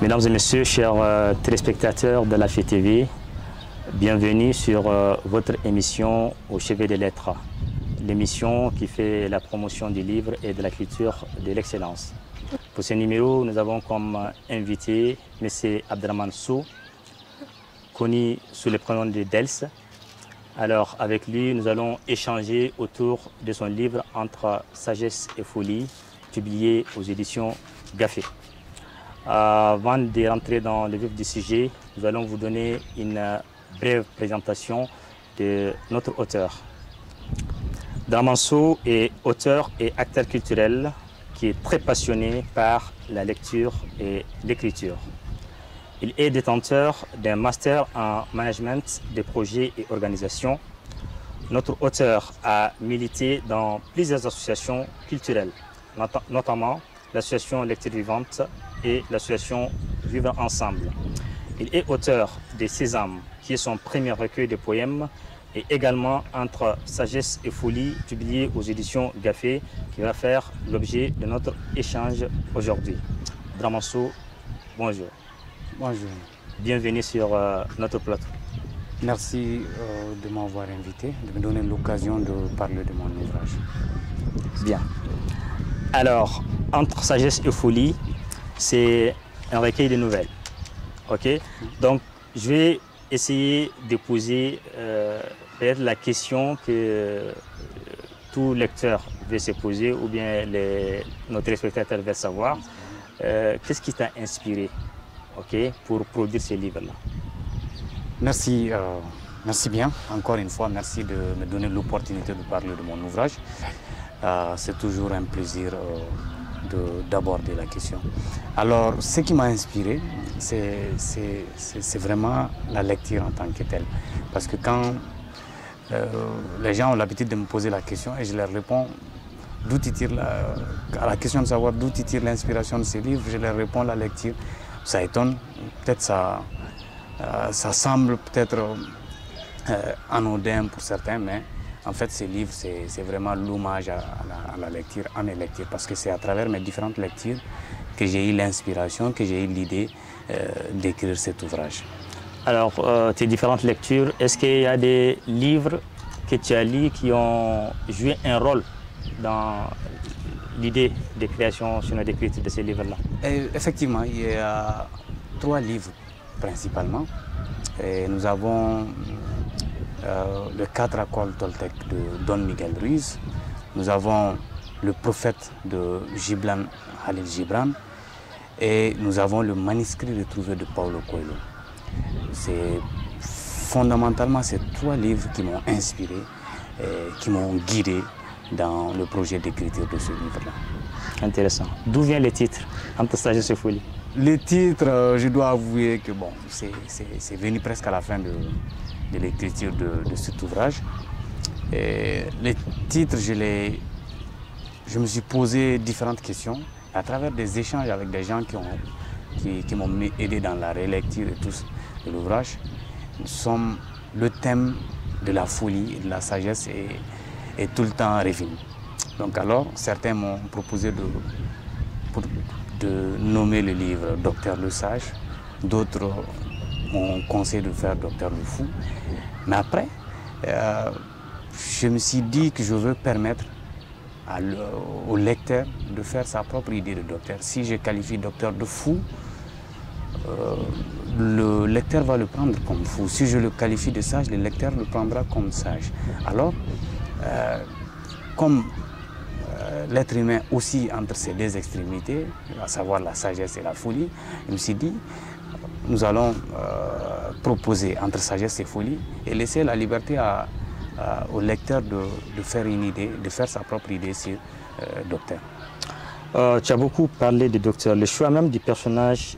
Mesdames et messieurs, chers téléspectateurs de l'Afrique TV, bienvenue sur votre émission Au chevet des lettres, l'émission qui fait la promotion du livre et de la culture de l'excellence. Pour ce numéro, nous avons comme invité M. Abdraman Sow, connu sous le prénom de Dels. Alors, avec lui, nous allons échanger autour de son livre Entre sagesse et folie, publié aux éditions Gaffé. Avant de rentrer dans le vif du sujet, nous allons vous donner une brève présentation de notre auteur. Abdraman Sow est auteur et acteur culturel qui est très passionné par la lecture et l'écriture. Il est détenteur d'un master en management des projets et organisations. Notre auteur a milité dans plusieurs associations culturelles, notamment l'association Lecture Vivante et l'association Vivre Ensemble. Il est auteur de Sésame, qui est son premier recueil de poèmes, et également Entre sagesse et folie, publié aux éditions Gaffé, qui va faire l'objet de notre échange aujourd'hui. Abdraman Sow, bonjour. Bonjour. Bienvenue sur notre plateau. Merci de m'avoir invité, de me donner l'occasion de parler de mon ouvrage. Bien. Alors, Entre sagesse et folie, c'est un recueil de nouvelles. Ok. Donc, je vais essayer de poser peut-être la question que tout lecteur veut se poser, ou bien nos téléspectateurs veulent savoir. Qu'est-ce qui t'a inspiré, pour produire ce livre-là? Merci, merci bien. Encore une fois, merci de me donner l'opportunité de parler de mon ouvrage. C'est toujours un plaisir d'aborder la question. Alors, ce qui m'a inspiré, c'est vraiment la lecture en tant que telle. Parce que quand les gens ont l'habitude de me poser la question et je leur réponds, à la question de savoir d'où tire l'inspiration de ces livres, je leur réponds la lecture. Ça étonne, peut-être ça semble peut-être anodin pour certains, mais en fait, ces livres, c'est vraiment l'hommage à la lecture, à mes lectures, parce que c'est à travers mes différentes lectures que j'ai eu l'inspiration, que j'ai eu l'idée d'écrire cet ouvrage. Alors, tes différentes lectures, est-ce qu'il y a des livres que tu as lus qui ont joué un rôle dans l'idée de création, sinon d'écriture de ces livres-là? Effectivement, il y a 3 livres principalement. Et nous avons le 4 accords Toltec de Don Miguel Ruiz. Nous avons le prophète de Gibran Khalil Gibran. Et nous avons le manuscrit retrouvé de Paulo Coelho. C'est fondamentalement ces 3 livres qui m'ont inspiré, qui m'ont guidé dans le projet d'écriture de ce livre-là. Intéressant. D'où vient le titre, Entre sagesse et folie? Le titre, je dois avouer que bon, c'est venu presque à la fin de l'écriture de cet ouvrage. Et le titre, je me suis posé différentes questions à travers des échanges avec des gens qui m'ont aidé dans la relecture et tout de l'ouvrage. Le thème de la folie et de la sagesse est tout le temps revenu. Donc alors, certains m'ont proposé de nommer le livre Docteur le Sage, d'autres m'ont conseillé de faire Docteur le Fou. Mais après, je me suis dit que je veux permettre au lecteur de faire sa propre idée de docteur. Si je qualifie docteur de fou, le lecteur va le prendre comme fou. Si je le qualifie de sage, le lecteur le prendra comme sage. Alors, comme l'être humain aussi entre ces 2 extrémités, à savoir la sagesse et la folie, je me suis dit, nous allons proposer entre sagesse et folie et laisser la liberté au lecteur de faire une idée, de faire sa propre idée sur docteur. Tu as beaucoup parlé de docteur. Le choix même du personnage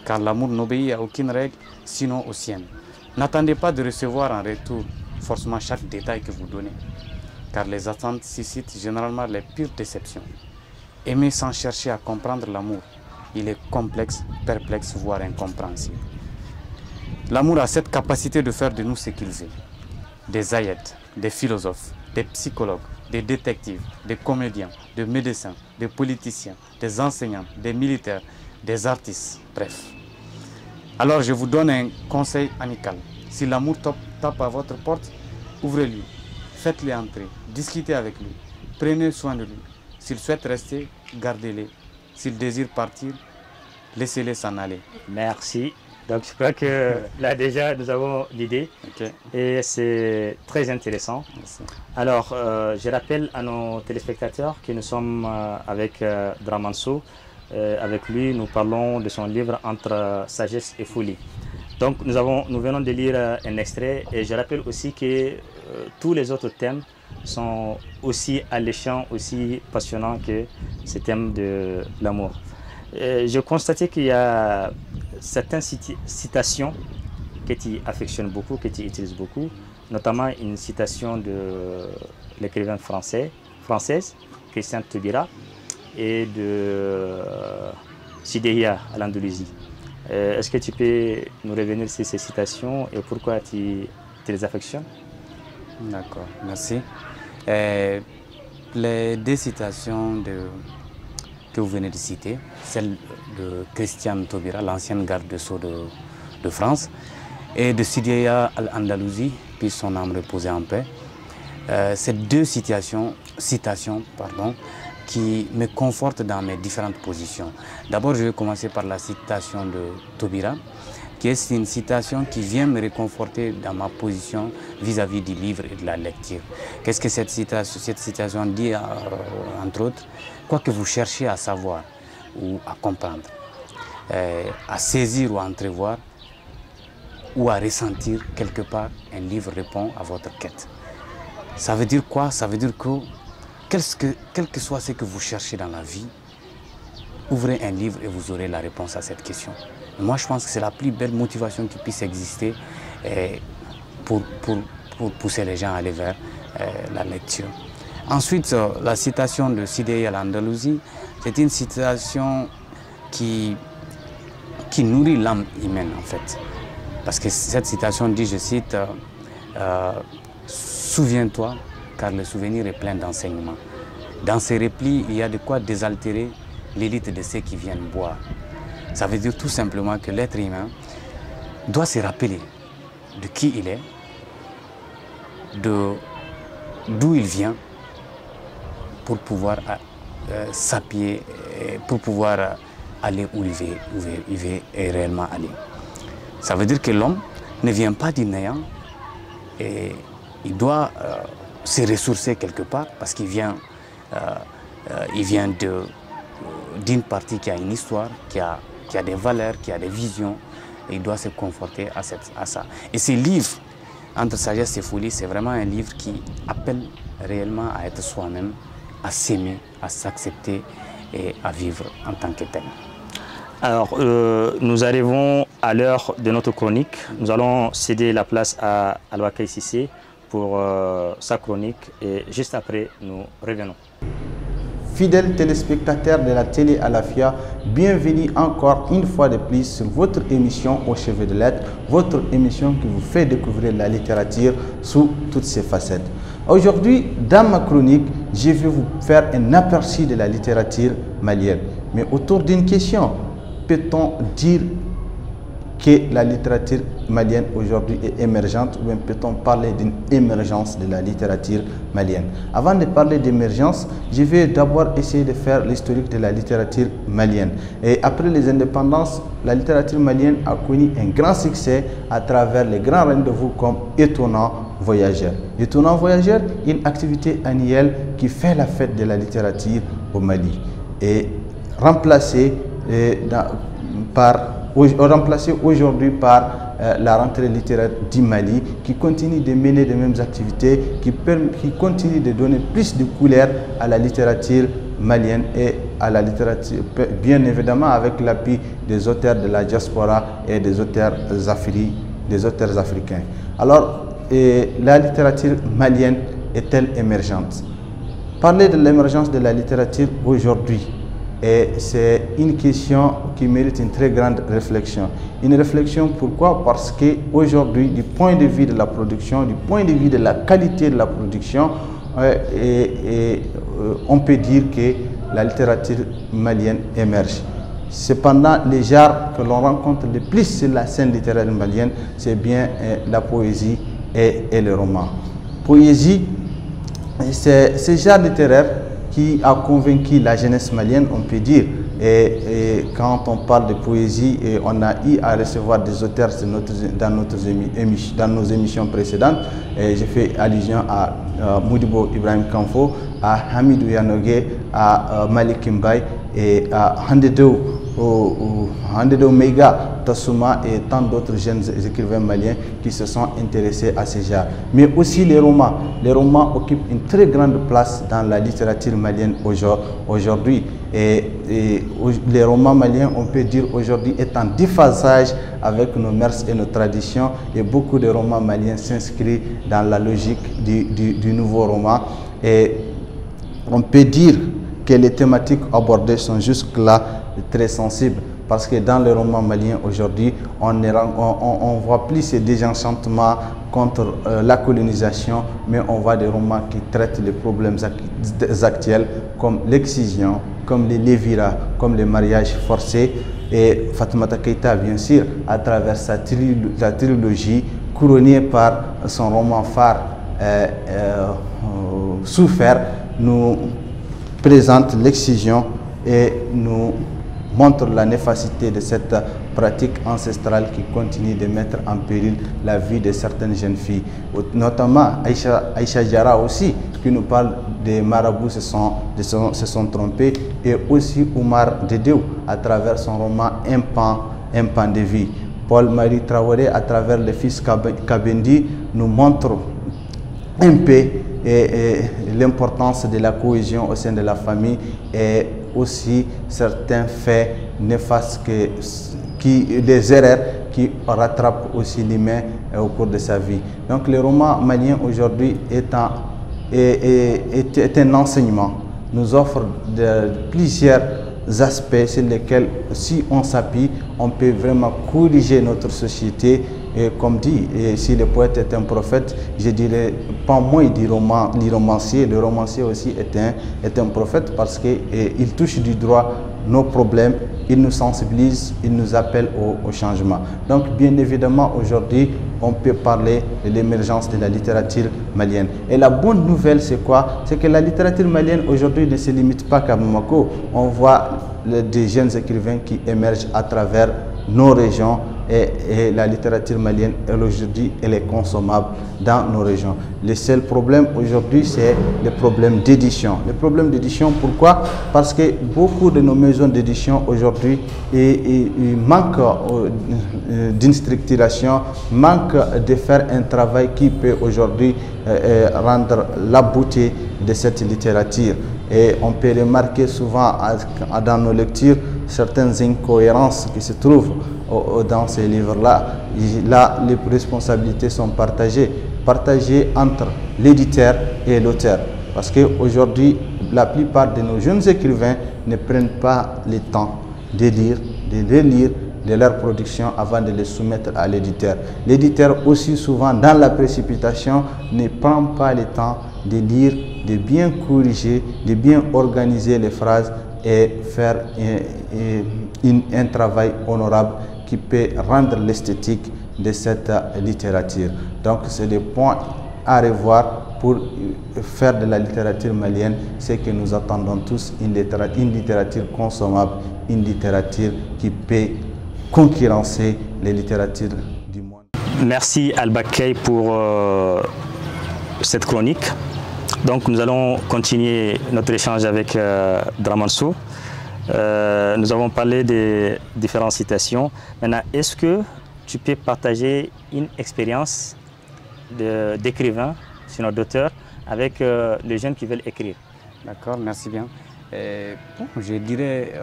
car l'amour n'obéit à aucune règle, sinon aux siennes. N'attendez pas de recevoir en retour forcément chaque détail que vous donnez, car les attentes suscitent généralement les pires déceptions. Aimer sans chercher à comprendre l'amour, il est complexe, perplexe, voire incompréhensible. L'amour a cette capacité de faire de nous ce qu'il veut. Des aïettes, des philosophes, des psychologues, des détectives, des comédiens, des médecins, des politiciens, des enseignants, des militaires, des artistes, bref. Alors je vous donne un conseil amical. Si l'amour tape à votre porte, ouvrez-lui, faites-le entrer, discutez avec lui, prenez soin de lui. S'il souhaite rester, gardez-le. S'il désire partir, laissez-le s'en aller. Merci. Donc je crois que là déjà nous avons l'idée et c'est très intéressant. Merci. Alors je rappelle à nos téléspectateurs que nous sommes avec Dramanso. Avec lui nous parlons de son livre Entre sagesse et folie. Donc nous venons de lire un extrait et je rappelle aussi que tous les autres thèmes sont aussi alléchants, aussi passionnants que ce thème de l'amour. Je constatais qu'il y a certaines citations que tu affectionnes beaucoup, que tu utilises beaucoup, notamment une citation de l'écrivain française, Christiane Taubira, et de Sidéhia à l'Andalousie. Est-ce que tu peux nous revenir sur ces citations et pourquoi tu les affectionnes? D'accord, merci. Les deux citations que vous venez de citer, celle de Christiane Taubira, l'ancienne garde de Sceaux de France, et de Sidéhia al-Andalousie, puis son âme reposée en paix. Ces deux citations qui me confortent dans mes différentes positions. D'abord, je vais commencer par la citation de Taubira, qui est une citation qui vient me réconforter dans ma position vis-à-vis du livre et de la lecture. Qu'est-ce que cette citation dit, entre autres? Quoi que vous cherchez à savoir ou à comprendre, à saisir ou à entrevoir, ou à ressentir quelque part, un livre répond à votre quête. Ça veut dire quoi? Ça veut dire que, quel que soit ce que vous cherchez dans la vie, ouvrez un livre et vous aurez la réponse à cette question. Et moi, je pense que c'est la plus belle motivation qui puisse exister pour pousser les gens à aller vers la lecture. Ensuite, la citation de Sidéhia al-Andalousie, c'est une citation qui nourrit l'âme humaine, en fait. Parce que cette citation dit, je cite, « Souviens-toi, car le souvenir est plein d'enseignements. Dans ces replis, il y a de quoi désaltérer l'élite de ceux qui viennent boire. » Ça veut dire tout simplement que l'être humain doit se rappeler de qui il est, d'où il vient, pour pouvoir s'appuyer, pour pouvoir aller où il veut réellement aller. Ça veut dire que l'homme ne vient pas du néant et il doit se ressourcer quelque part parce qu'il vient, d'une partie qui a une histoire, qui a des valeurs, qui a des visions, et il doit se conforter à ça. Et ce livre, Entre sagesse et folie, c'est vraiment un livre qui appelle réellement à être soi-même, à s'aimer, à s'accepter et à vivre en tant que tel. Alors, nous arrivons à l'heure de notre chronique. Nous allons céder la place à Alwakay Cissé pour sa chronique et juste après, nous revenons. Fidèles téléspectateurs de la télé Alafia, bienvenue encore une fois de plus sur votre émission Au chevet de lettres, votre émission qui vous fait découvrir la littérature sous toutes ses facettes. Aujourd'hui, dans ma chronique, je vais vous faire un aperçu de la littérature malienne. Mais autour d'une question, peut-on dire que la littérature malienne aujourd'hui est émergente ou bien peut-on parler d'une émergence de la littérature malienne? Avant de parler d'émergence, je vais d'abord essayer de faire l'historique de la littérature malienne. Et après les indépendances, la littérature malienne a connu un grand succès à travers les grands rendez-vous comme Étonnant Voyageur. Étonnant Voyageur, une activité annuelle qui fait la fête de la littérature au Mali et remplacée aujourd'hui par la rentrée littéraire du Mali, qui continue de mener les mêmes activités, qui continue de donner plus de couleurs à la littérature malienne et à la littérature, bien évidemment avec l'appui des auteurs de la diaspora et des auteurs africains. Alors, la littérature malienne est-elle émergente? Parler de l'émergence de la littérature aujourd'hui, c'est une question qui mérite une très grande réflexion. Une réflexion pourquoi? Parce qu'aujourd'hui, du point de vue de la production, du point de vue de la qualité de la production, on peut dire que la littérature malienne émerge. Cependant, les genres que l'on rencontre le plus sur la scène littéraire malienne, c'est bien la poésie et le roman. Poésie, c'est ce genre littéraire qui a convaincu la jeunesse malienne, on peut dire. Et quand on parle de poésie, on a eu à recevoir des auteurs dans nos émissions précédentes. J'ai fait allusion à Modibo Ibrahim Kanfo, à Hamidou Yanogue, à Malik Mbaye et à Handedou Meiga Tassouma et tant d'autres jeunes écrivains maliens qui se sont intéressés à ces genres. Mais aussi les romans. Les romans occupent une très grande place dans la littérature malienne aujourd'hui. Et les romans maliens, on peut dire aujourd'hui, est en déphasage avec nos mœurs et nos traditions. Et beaucoup de romans maliens s'inscrivent dans la logique du nouveau roman. Et on peut dire que les thématiques abordées sont jusque-là très sensibles. Parce que dans les romans maliens aujourd'hui, on voit plus ces désenchantements contre la colonisation, mais on voit des romans qui traitent les problèmes actuels comme l'excision, comme les léviras, comme les mariages forcés. Et Fatoumata Keïta, bien sûr, à travers sa trilogie, couronnée par son roman phare Souffert, nous présente l'excision et nous montre la néfacité de cette pratique ancestrale qui continue de mettre en péril la vie de certaines jeunes filles. Notamment Aïcha Diarra aussi, qui nous parle des marabouts se sont trompés, et aussi Oumar Dedeu à travers son roman Un pan de vie. Paul-Marie Traoré à travers le fils Kabendi nous montre un peu l'importance de la cohésion au sein de la famille et aussi certains faits néfastes, des erreurs qui rattrapent aussi l'humain au cours de sa vie. Donc le roman malien aujourd'hui est un enseignement, nous offre plusieurs aspects sur lesquels, si on s'appuie, on peut vraiment corriger notre société. Et comme dit, si le poète est un prophète, je dirais pas moins du romancier. Le romancier aussi est un prophète parce qu'il touche du droit nos problèmes, il nous sensibilise, il nous appelle au changement. Donc bien évidemment aujourd'hui, on peut parler de l'émergence de la littérature malienne. Et la bonne nouvelle, c'est quoi? C'est que la littérature malienne aujourd'hui ne se limite pas qu'à Bamako. On voit des jeunes écrivains qui émergent à travers nos régions et la littérature malienne aujourd'hui elle est consommable dans nos régions. Le seul problème aujourd'hui c'est le problème d'édition. Le problème d'édition, pourquoi? Parce que beaucoup de nos maisons d'édition aujourd'hui manquent d'une structuration, manquent de faire un travail qui peut aujourd'hui rendre la beauté de cette littérature. Et on peut remarquer souvent dans nos lectures certaines incohérences qui se trouvent dans ces livres-là. Là, les responsabilités sont partagées entre l'éditeur et l'auteur. Parce qu'aujourd'hui, la plupart de nos jeunes écrivains ne prennent pas le temps de lire, de relire de leur production avant de les soumettre à l'éditeur. L'éditeur aussi souvent, dans la précipitation, ne prend pas le temps de lire, de bien corriger, de bien organiser les phrases et faire un travail honorable qui peut rendre l'esthétique de cette littérature. Donc c'est des points à revoir pour faire de la littérature malienne ce que nous attendons tous, une littérature consommable, une littérature qui peut concurrencer les littératures du monde. Merci Al-Bakkay pour cette chronique. Donc nous allons continuer notre échange avec Dramansou. Nous avons parlé des différentes citations. Maintenant, est-ce que tu peux partager une expérience d'écrivain, sinon d'auteur, avec les jeunes qui veulent écrire? D'accord, merci bien. Bon, je dirais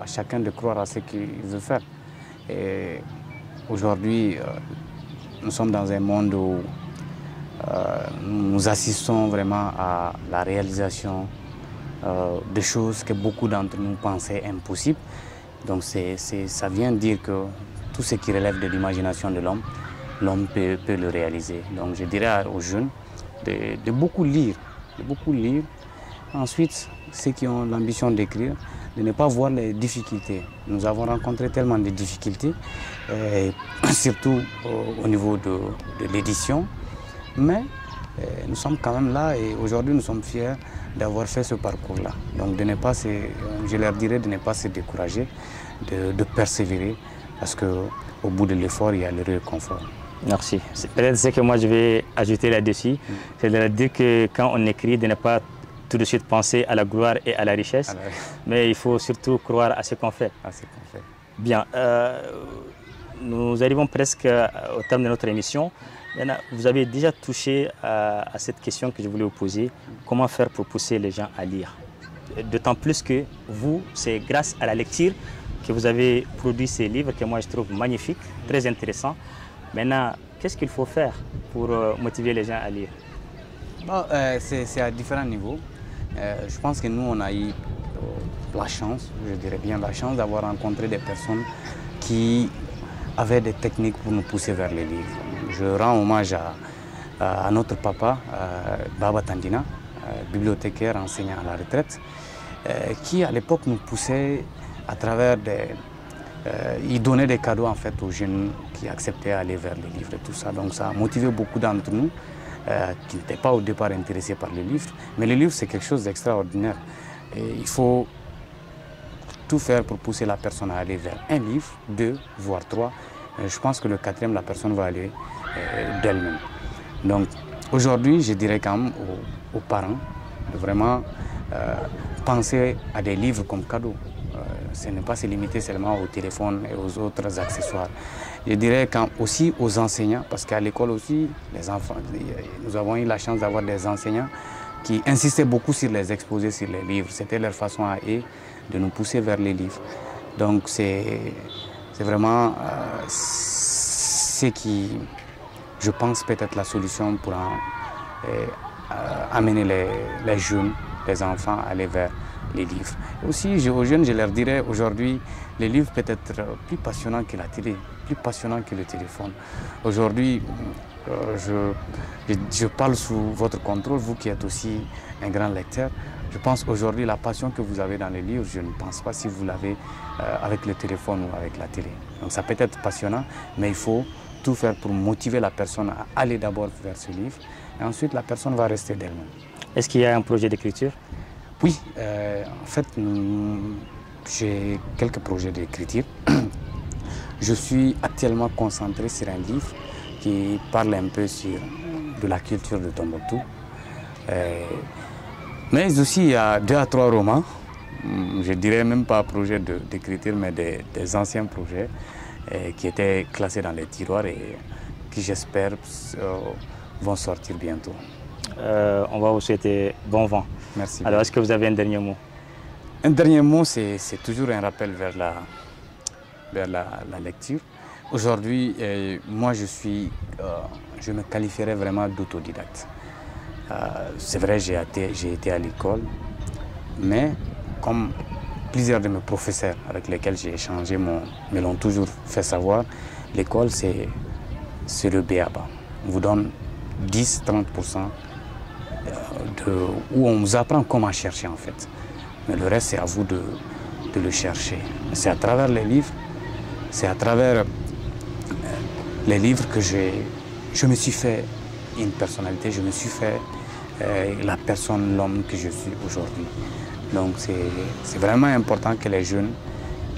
à chacun de croire à ce qu'il veut faire. Aujourd'hui, nous sommes dans un monde où nous assistons vraiment à la réalisation de choses que beaucoup d'entre nous pensaient impossibles. Donc ça vient dire que tout ce qui relève de l'imagination de l'homme, l'homme peut le réaliser. Donc je dirais aux jeunes de beaucoup lire, Ensuite, ceux qui ont l'ambition d'écrire, de ne pas voir les difficultés. Nous avons rencontré tellement de difficultés, surtout au niveau de l'édition, mais nous sommes quand même là et aujourd'hui nous sommes fiers d'avoir fait ce parcours-là. Donc je leur dirais de ne pas se décourager, de persévérer, parce qu'au bout de l'effort, il y a le réconfort. Merci. Peut-être ce que moi je vais ajouter là-dessus, c'est de dire que quand on écrit, de ne pas tout de suite penser à la gloire et à la richesse, mais il faut surtout croire à ce qu'on fait. Bien, nous arrivons presque au terme de notre émission. Maintenant, vous avez déjà touché à cette question que je voulais vous poser. Comment faire pour pousser les gens à lire? D'autant plus que vous, c'est grâce à la lecture que vous avez produit ces livres que moi je trouve magnifiques, très intéressants. Maintenant, qu'est-ce qu'il faut faire pour motiver les gens à lire? Bon, c'est à différents niveaux. Je pense que nous, on a eu la chance, je dirais bien la chance d'avoir rencontré des personnes qui avaient des techniques pour nous pousser vers les livres. Je rends hommage à notre papa, Baba Tandina, bibliothécaire, enseignant à la retraite, qui à l'époque nous poussait à travers il donnait des cadeaux en fait aux jeunes qui acceptaient d'aller vers les livres et tout ça. Donc ça a motivé beaucoup d'entre nous qui n'étaient pas au départ intéressés par les livres. Mais les livres, c'est quelque chose d'extraordinaire. Il faut tout faire pour pousser la personne à aller vers un livre, 2, voire 3. Je pense que le 4e, la personne va aller d'elle-même. Donc aujourd'hui, je dirais quand même aux parents de vraiment penser à des livres comme cadeau. Ce n'est pas se limiter seulement au téléphone et aux autres accessoires. Je dirais aussi aux enseignants, parce qu'à l'école aussi, les enfants, nous avons eu la chance d'avoir des enseignants qui insistaient beaucoup sur les exposés sur les livres. C'était leur façon à eux de nous pousser vers les livres. Donc c'est vraiment ce qui, je pense, peut être la solution pour amener les jeunes, les enfants à aller vers les livres. Et aussi, aux jeunes, je leur dirais aujourd'hui, les livres peuvent être plus passionnants que la télé, plus passionnants que le téléphone. Aujourd'hui, je parle sous votre contrôle, vous qui êtes aussi un grand lecteur. Je pense aujourd'hui, la passion que vous avez dans les livres, je ne pense pas si vous l'avez avec le téléphone ou avec la télé. Donc ça peut être passionnant, mais il faut tout faire pour motiver la personne à aller d'abord vers ce livre. Et ensuite, la personne va rester d'elle-même. Est-ce qu'il y a un projet d'écriture? Oui, en fait, j'ai quelques projets d'écriture. Je suis actuellement concentré sur un livre qui parle un peu de la culture de Tombouctou. Mais aussi, il y a 2 à 3 romans. Je dirais même pas projet d'écriture, mais des anciens projets qui étaient classés dans les tiroirs et qui, j'espère, vont sortir bientôt. On va vous souhaiter bon vent. Merci. Alors, est-ce que vous avez un dernier mot? Un dernier mot, c'est toujours un rappel vers la lecture. Aujourd'hui, moi, je me qualifierais vraiment d'autodidacte. C'est vrai, j'ai été à l'école, mais comme plusieurs de mes professeurs avec lesquels j'ai échangé me l'ont toujours fait savoir, l'école, c'est le b.a.-ba. On vous donne 10-30% où on vous apprend comment chercher en fait. Mais le reste, c'est à vous de le chercher. C'est à travers les livres, c'est à travers les livres que je me suis fait une personnalité, je me suis fait la personne, l'homme que je suis aujourd'hui. Donc c'est vraiment important que les jeunes,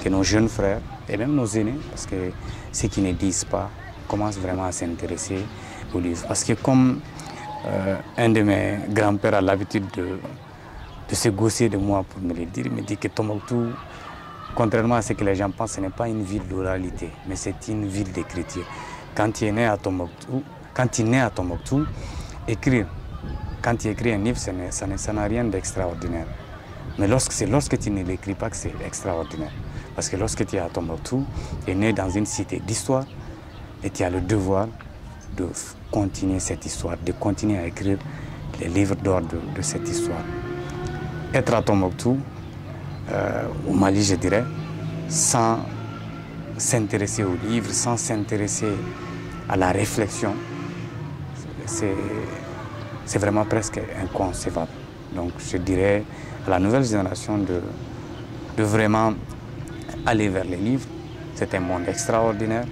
que nos jeunes frères et même nos aînés, parce que ceux qui ne disent pas, commencent vraiment à s'intéresser aux livres. Parce que comme un de mes grands-pères a l'habitude de se gausser de moi pour me le dire, il me dit que Tombouctou, contrairement à ce que les gens pensent, ce n'est pas une ville d'oralité, mais c'est une ville d'écriture. Quand tu es né à Tombouctou, écrire, quand tu écris un livre, ça n'a rien d'extraordinaire. Mais c'est lorsque tu ne l'écris pas que c'est extraordinaire. Parce que lorsque tu es à Tombouctou, tu es né dans une cité d'histoire et tu as le devoir de continuer cette histoire, de continuer à écrire les livres d'or de cette histoire. Être à Tombouctou, au Mali je dirais, sans s'intéresser aux livres, sans s'intéresser à la réflexion, c'est vraiment presque inconcevable. Donc je dirais à la nouvelle génération de vraiment aller vers les livres. C'est un monde extraordinaire,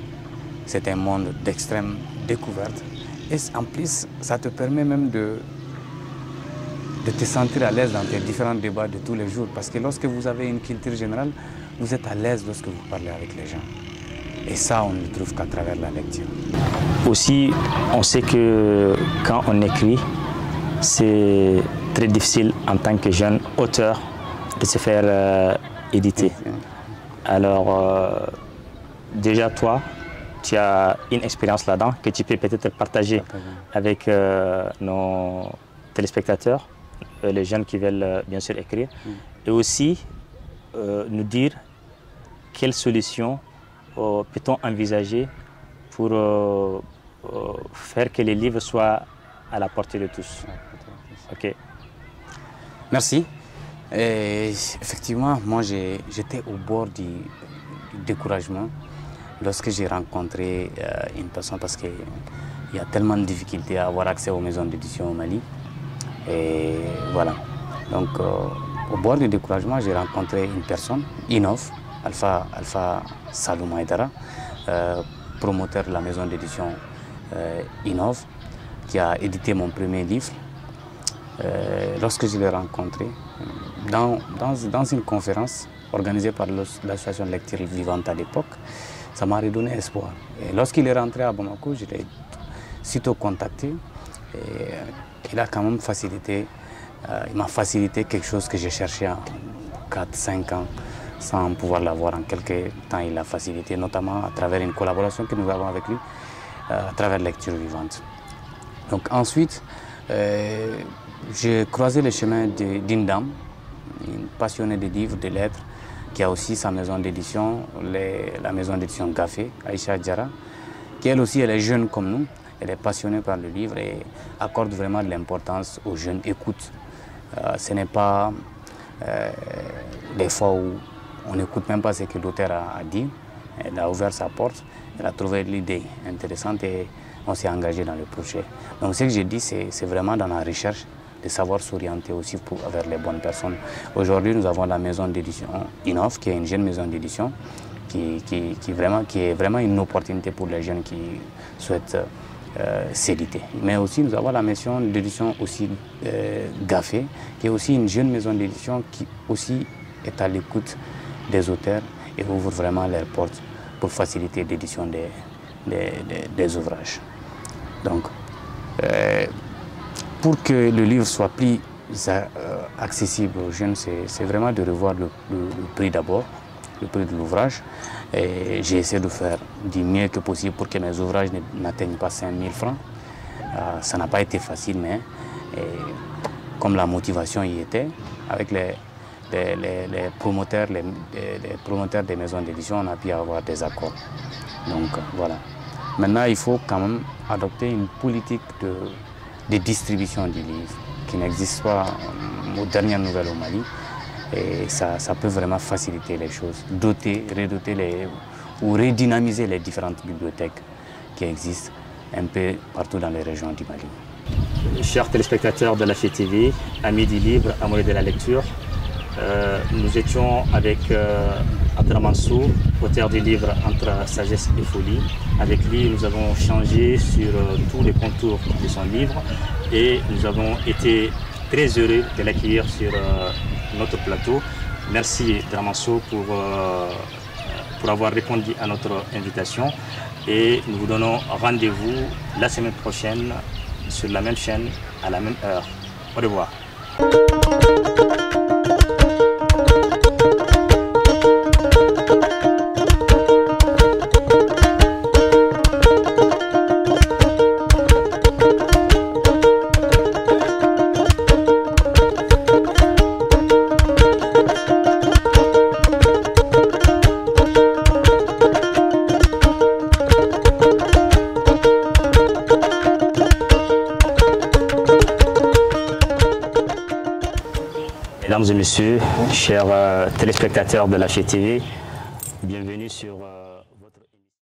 c'est un monde d'extrême découverte. Et en plus, ça te permet même de te sentir à l'aise dans tes différents débats de tous les jours. Parce que lorsque vous avez une culture générale, vous êtes à l'aise lorsque vous parlez avec les gens. Et ça, on ne le trouve qu'à travers la lecture. Aussi, on sait que quand on écrit, c'est très difficile en tant que jeune auteur de se faire éditer. Alors, déjà toi, tu as une expérience là-dedans que tu peux peut-être partager avec nos téléspectateurs, les jeunes qui veulent bien sûr écrire, et aussi nous dire quelles solutions peut-on envisager pour faire que les livres soient à la portée de tous. Ok. Merci. Et effectivement, moi j'étais au bord du découragement lorsque j'ai rencontré une personne, parce qu'il y a tellement de difficultés à avoir accès aux maisons d'édition au Mali. Et voilà. Donc au bord du découragement, j'ai rencontré une personne, Innov, Alpha Saloum Aïdara, promoteur de la maison d'édition Innov, qui a édité mon premier livre. Lorsque je l'ai rencontré, dans une conférence organisée par l'association de lecture vivante à l'époque, ça m'a redonné espoir. Et lorsqu'il est rentré à Bamako, je l'ai sitôt contacté. Et il a quand même facilité, il m'a facilité quelque chose que j'ai cherché en 4-5 ans sans pouvoir l'avoir en quelques temps. Il l'a facilité, notamment à travers une collaboration que nous avons avec lui, à travers lecture vivante. Donc ensuite, j'ai croisé le chemin d'une dame, une passionnée de livres, de lettres, qui a aussi sa maison d'édition, la maison d'édition Gafé, Aïcha Diara, qui elle aussi, elle est jeune comme nous, elle est passionnée par le livre et accorde vraiment de l'importance aux jeunes. Écoute, ce n'est pas des fois où on n'écoute même pas ce que l'auteur a dit. Elle a ouvert sa porte, elle a trouvé l'idée intéressante et on s'est engagé dans le projet. Donc ce que j'ai dit, c'est vraiment dans la recherche de savoir s'orienter aussi vers les bonnes personnes. Aujourd'hui, nous avons la maison d'édition Innov, qui est une jeune maison d'édition, qui est vraiment une opportunité pour les jeunes qui souhaitent s'éditer. Mais aussi, nous avons la maison d'édition aussi Gafé, qui est aussi une jeune maison d'édition qui aussi est à l'écoute des auteurs et ouvre vraiment leurs portes pour faciliter l'édition des ouvrages. Donc, pour que le livre soit plus accessible aux jeunes, c'est vraiment de revoir le prix d'abord, le prix de l'ouvrage. Et j'ai essayé de faire du mieux que possible pour que mes ouvrages n'atteignent pas 5 000 francs. Ça n'a pas été facile, mais comme la motivation y était, avec les promoteurs des maisons d'édition, on a pu avoir des accords. Donc voilà. Maintenant, il faut quand même adopter une politique de distribution du livre qui n'existe pas aux dernières nouvelles au Mali. Et ça peut vraiment faciliter les choses, redoter ou redynamiser les différentes bibliothèques qui existent un peu partout dans les régions du Mali. Chers téléspectateurs de la FTV, amis du livre, amoureux de la lecture, nous étions avec Abdelrahman Sow, auteur du livre Entre sagesse et folie. Avec lui, nous avons changé sur tous les contours de son livre et nous avons été très heureux de l'accueillir sur notre plateau. Merci Abdelrahman Sow pour avoir répondu à notre invitation et nous vous donnons rendez-vous la semaine prochaine sur la même chaîne à la même heure. Au revoir. Mesdames et messieurs, chers téléspectateurs de la FTV, bienvenue sur